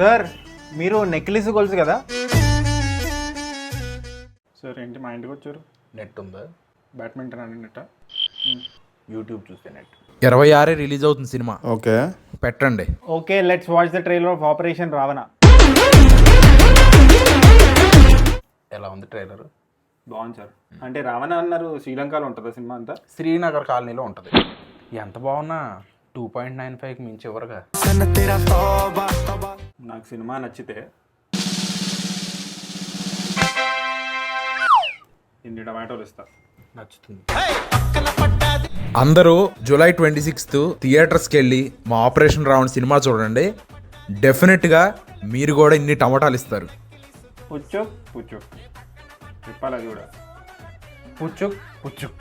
Sir మీరు necklace గొలుసు కదా? సార్ ఏంటి మా ఇంటికి వచ్చారు? నెట్ ఉందా? బ్యాడ్మింటన్ అని నెట్ యూట్యూబ్ చూస్తే నెట్. 26 రిలీజ్ అవుతుంది సినిమా. ఓకే పెట్టండి. Okay, let's watch the trailer of operation Ravana. ఎలా ఉంది ట్రైలర్? బాగుంది సార్. అంటే రావణ అన్నారు, శ్రీలంకలో ఉంటుందా సినిమా అంతా? శ్రీనగర్ కాలనీలో ఉంటుంది. ఎంత బాగున్నా 2.95కి మించి ఎవరుగా. నాకు సినిమా నచ్చితే ఇన్ని టమాటోలు ఇస్తా. నచ్చుతుంది. అందరూ జూలై 26th థియేటర్స్కి వెళ్ళి మా ఆపరేషన్ రావణ సినిమా చూడండి. డెఫినెట్గా మీరు కూడా ఇన్ని టమాటాలు ఇస్తారు. పుచ్చు పుచ్చు చెప్పాలి అది కూడా. పుచ్చుక్ పుచ్చుక్.